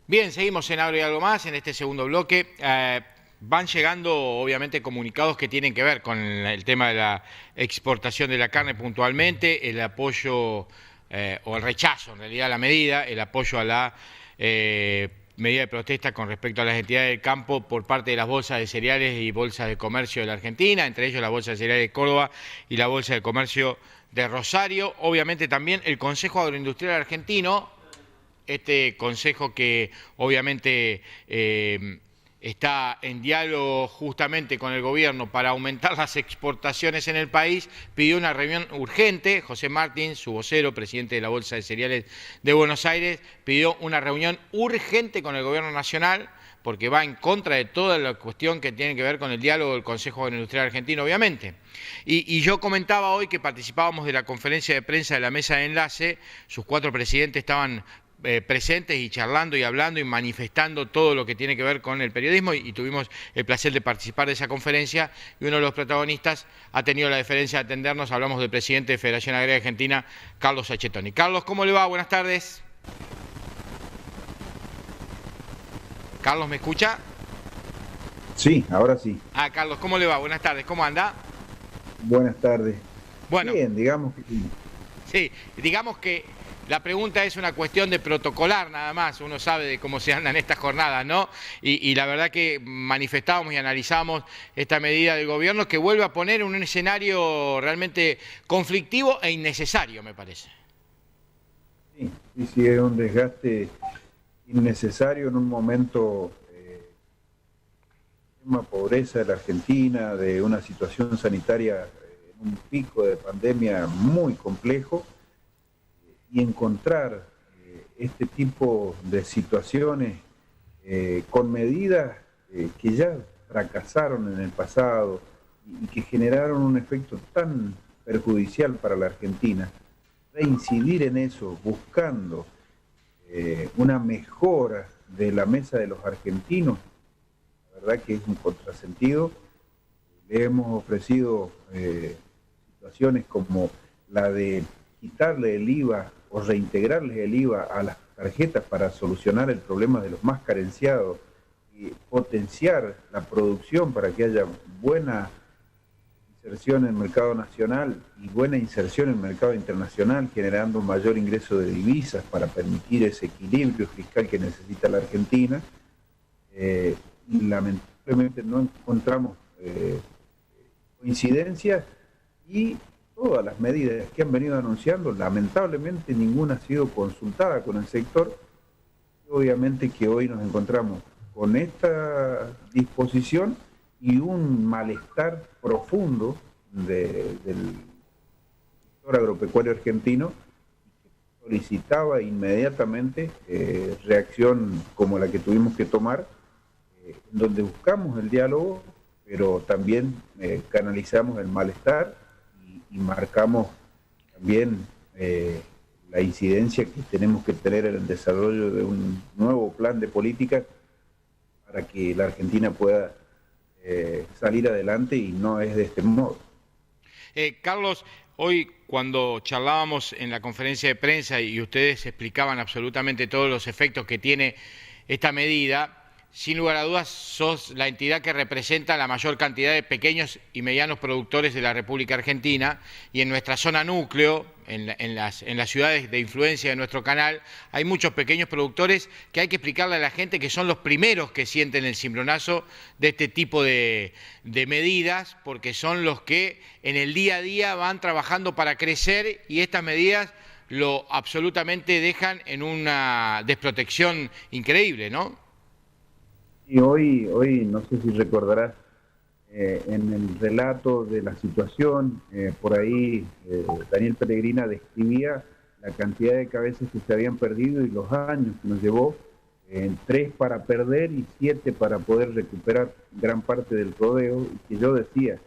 Bien, seguimos en Abre y Algo Más, en este segundo bloque. Van llegando, obviamente, comunicados que tienen que ver con el tema de la exportación de la carne puntualmente, el apoyo o el rechazo, en realidad, a la medida, el apoyo a la medida de protesta con respecto a las entidades del campo por parte de las bolsas de cereales y bolsas de comercio de la Argentina, entre ellos la Bolsa de Cereales de Córdoba y la Bolsa de Comercio de Rosario. Obviamente también el Consejo Agroindustrial Argentino, este consejo que obviamente está en diálogo justamente con el gobierno para aumentar las exportaciones en el país, pidió una reunión urgente. José Martín, su vocero, presidente de la Bolsa de Cereales de Buenos Aires, pidió una reunión urgente con el gobierno nacional porque va en contra de toda la cuestión que tiene que ver con el diálogo del Consejo Agroindustrial Argentino, obviamente. Y yo comentaba hoy que participábamos de la conferencia de prensa de la mesa de enlace, sus 4 presidentes estaban presentes y charlando y hablando y manifestando todo lo que tiene que ver con el periodismo y tuvimos el placer de participar de esa conferencia y uno de los protagonistas ha tenido la deferencia de atendernos. Hablamos del presidente de Federación Agraria Argentina, Carlos Sacchettoni. Carlos, ¿cómo le va? Buenas tardes. Carlos, ¿me escucha? Sí, ahora sí. Carlos, ¿cómo le va? Buenas tardes, ¿cómo anda? Buenas tardes. Bueno, Bien, digamos que sí. sí, digamos que la pregunta es una cuestión de protocolar nada más, uno sabe de cómo se andan estas jornadas, ¿no? Y la verdad que manifestamos y analizamos esta medida del gobierno que vuelve a poner en un escenario realmente conflictivo e innecesario, me parece. Sí, sí, es un desgaste innecesario en un momento de extrema pobreza de la Argentina, de una situación sanitaria en un pico de pandemia muy complejo, y encontrar este tipo de situaciones con medidas que ya fracasaron en el pasado y que generaron un efecto tan perjudicial para la Argentina, reincidir en eso, buscando una mejora de la mesa de los argentinos, la verdad que es un contrasentido. Le hemos ofrecido situaciones como la de quitarle el IVA o reintegrarles el IVA a las tarjetas para solucionar el problema de los más carenciados y potenciar la producción para que haya buena inserción en el mercado nacional y buena inserción en el mercado internacional, generando un mayor ingreso de divisas para permitir ese equilibrio fiscal que necesita la Argentina. Y lamentablemente no encontramos coincidencias y todas las medidas que han venido anunciando, lamentablemente ninguna ha sido consultada con el sector. Obviamente que hoy nos encontramos con esta disposición y un malestar profundo del sector agropecuario argentino, que solicitaba inmediatamente reacción como la que tuvimos que tomar, donde buscamos el diálogo, pero también canalizamos el malestar y marcamos también la incidencia que tenemos que tener en el desarrollo de un nuevo plan de política para que la Argentina pueda salir adelante, y no es de este modo. Carlos, hoy cuando charlábamos en la conferencia de prensa y ustedes explicaban absolutamente todos los efectos que tiene esta medida, sin lugar a dudas sos la entidad que representa la mayor cantidad de pequeños y medianos productores de la República Argentina, y en nuestra zona núcleo, en las ciudades de influencia de nuestro canal, hay muchos pequeños productores que hay que explicarle a la gente que son los primeros que sienten el cimbronazo de este tipo de medidas, porque son los que en el día a día van trabajando para crecer y estas medidas lo absolutamente dejan en una desprotección increíble, ¿no? Y hoy no sé si recordarás, en el relato de la situación, por ahí Daniel Pellegrina describía la cantidad de cabezas que se habían perdido y los años que nos llevó, 3 para perder y 7 para poder recuperar gran parte del rodeo, y que yo decía,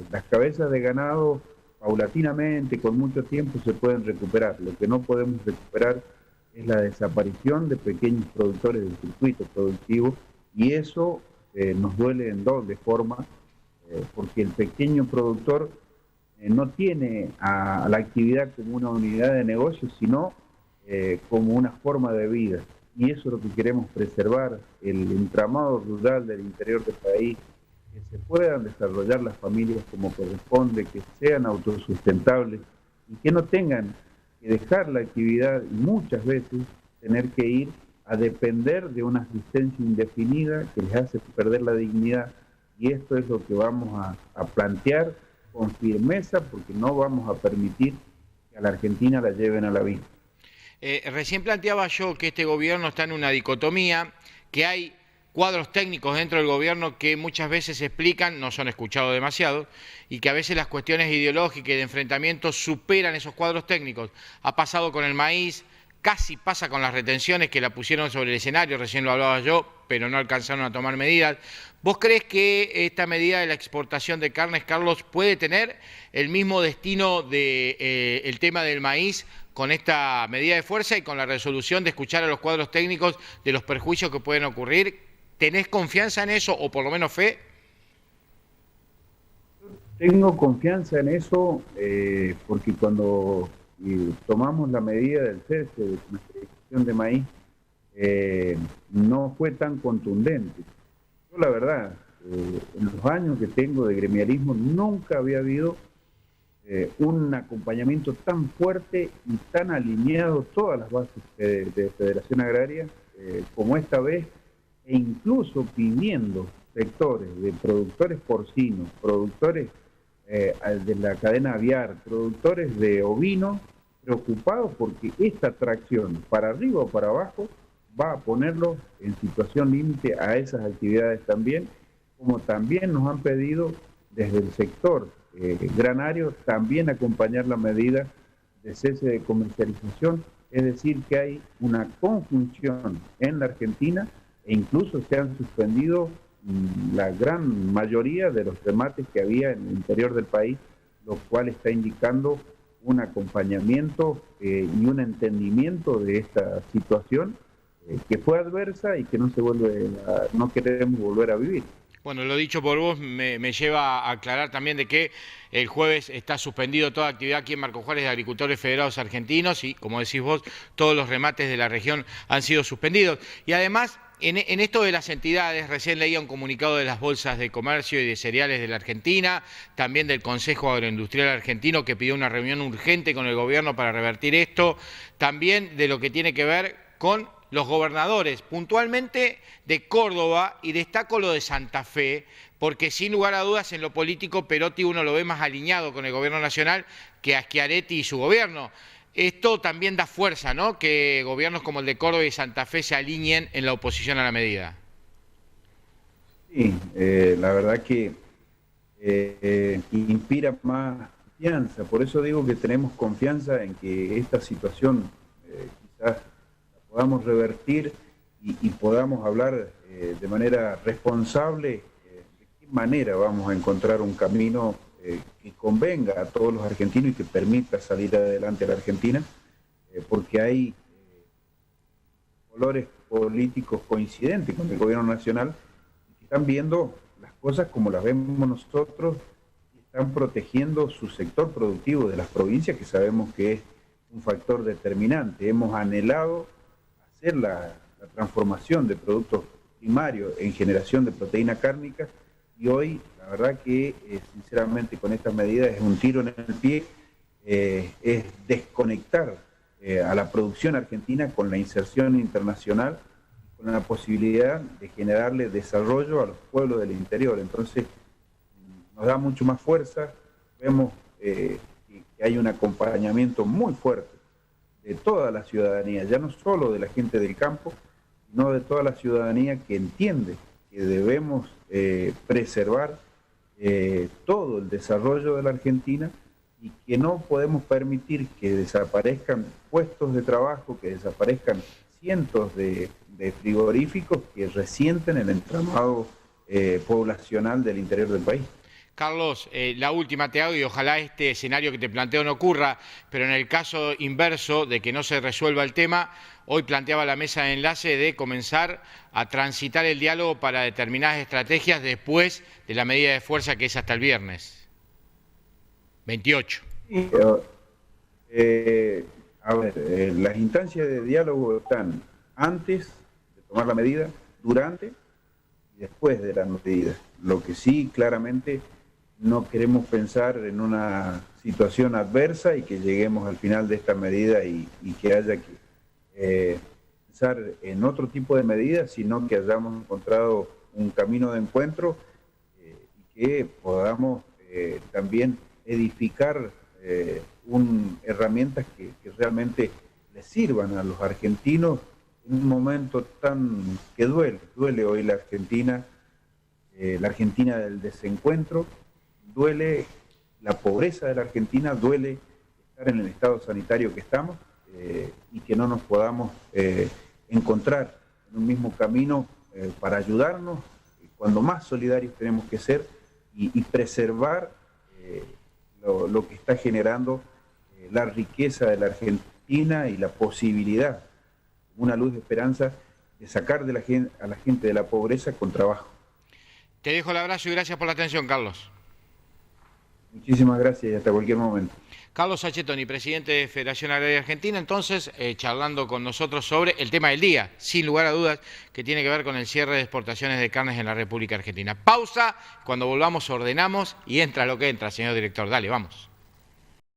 las cabezas de ganado paulatinamente, con mucho tiempo, se pueden recuperar. Lo que no podemos recuperar es la desaparición de pequeños productores del circuito productivo, y eso nos duele en doble forma, porque el pequeño productor no tiene a la actividad como una unidad de negocio, sino como una forma de vida. y eso es lo que queremos preservar, el entramado rural del interior del país, que se puedan desarrollar las familias como corresponde, que sean autosustentables y que no tengan que dejar la actividad y muchas veces tener que ir a depender de una asistencia indefinida que les hace perder la dignidad. Y esto es lo que vamos a plantear con firmeza, porque no vamos a permitir que a la Argentina la lleven a la vida. Recién planteaba yo que este gobierno está en una dicotomía, que hay cuadros técnicos dentro del gobierno que muchas veces explican, no son escuchados demasiado, y que a veces las cuestiones ideológicas y de enfrentamiento superan esos cuadros técnicos. Ha pasado con el maíz, casi pasa con las retenciones que la pusieron sobre el escenario, recién lo hablaba yo, pero no alcanzaron a tomar medidas. ¿Vos crees que esta medida de la exportación de carnes, Carlos, puede tener el mismo destino del tema del maíz con esta medida de fuerza y con la resolución de escuchar a los cuadros técnicos de los perjuicios que pueden ocurrir? ¿Tenés confianza en eso o por lo menos fe? Tengo confianza en eso porque cuando tomamos la medida del cese de comercialización de maíz, no fue tan contundente. Yo la verdad, en los años que tengo de gremialismo, nunca había habido un acompañamiento tan fuerte y tan alineado todas las bases de Federación Agraria como esta vez, e incluso pidiendo sectores de productores porcinos, productores de la cadena aviar, productores de ovinos, preocupados porque esta tracción para arriba o para abajo va a ponerlos en situación límite a esas actividades también, como también nos han pedido desde el sector granario también acompañar la medida de cese de comercialización, es decir, que hay una conjunción en la Argentina e incluso se han suspendido la gran mayoría de los remates que había en el interior del país, lo cual está indicando un acompañamiento y un entendimiento de esta situación que fue adversa y que no queremos volver a vivir. Bueno, lo dicho por vos me lleva a aclarar también de que el jueves está suspendido toda actividad aquí en Marcos Juárez de Agricultores Federados Argentinos y, como decís vos, todos los remates de la región han sido suspendidos. Y además, en esto de las entidades, recién leía un comunicado de las bolsas de comercio y de cereales de la Argentina, también del Consejo Agroindustrial Argentino, que pidió una reunión urgente con el gobierno para revertir esto, también de lo que tiene que ver con los gobernadores, puntualmente de Córdoba, y destaco lo de Santa Fe, porque sin lugar a dudas en lo político Perotti uno lo ve más alineado con el gobierno nacional que a Schiaretti y su gobierno. Esto también da fuerza, ¿no?, que gobiernos como el de Córdoba y Santa Fe se alineen en la oposición a la medida. Sí, la verdad que inspira más confianza, por eso digo que tenemos confianza en que esta situación quizás podamos revertir y podamos hablar de manera responsable de qué manera vamos a encontrar un camino que convenga a todos los argentinos y que permita salir adelante a la Argentina, porque hay colores políticos coincidentes con el gobierno nacional que están viendo las cosas como las vemos nosotros y están protegiendo su sector productivo de las provincias, que sabemos que es un factor determinante. Hemos anhelado hacer la transformación de productos primarios en generación de proteína cárnica y hoy la verdad que sinceramente con estas medidas es un tiro en el pie, es desconectar a la producción argentina con la inserción internacional, con la posibilidad de generarle desarrollo a los pueblos del interior. Entonces nos da mucho más fuerza, vemos que hay un acompañamiento muy fuerte de toda la ciudadanía, ya no solo de la gente del campo, sino de toda la ciudadanía que entiende que debemos preservar todo el desarrollo de la Argentina y que no podemos permitir que desaparezcan puestos de trabajo, que desaparezcan cientos de frigoríficos que resienten el entramado poblacional del interior del país. Carlos, la última te hago y ojalá este escenario que te planteo no ocurra, pero en el caso inverso de que no se resuelva el tema, hoy planteaba la mesa de enlace de comenzar a transitar el diálogo para determinadas estrategias después de la medida de fuerza que es hasta el viernes 28. A ver, las instancias de diálogo están antes de tomar la medida, durante y después de la medida. Lo que sí, claramente, no queremos pensar en una situación adversa y que lleguemos al final de esta medida y que haya que pensar en otro tipo de medidas, sino que hayamos encontrado un camino de encuentro y que podamos también edificar herramientas que realmente les sirvan a los argentinos en un momento tan que duele hoy la Argentina del desencuentro, duele la pobreza de la Argentina, duele estar en el estado sanitario que estamos y que no nos podamos encontrar en un mismo camino para ayudarnos, cuando más solidarios tenemos que ser y preservar lo que está generando la riqueza de la Argentina y la posibilidad, una luz de esperanza, de sacar a la gente de la pobreza con trabajo. Te dejo el abrazo y gracias por la atención, Carlos. Muchísimas gracias y hasta cualquier momento. Carlos Sachetoni, presidente de Federación Agraria Argentina, entonces charlando con nosotros sobre el tema del día, sin lugar a dudas, que tiene que ver con el cierre de exportaciones de carnes en la República Argentina. Pausa, cuando volvamos ordenamos y entra lo que entra, señor director. Dale, vamos.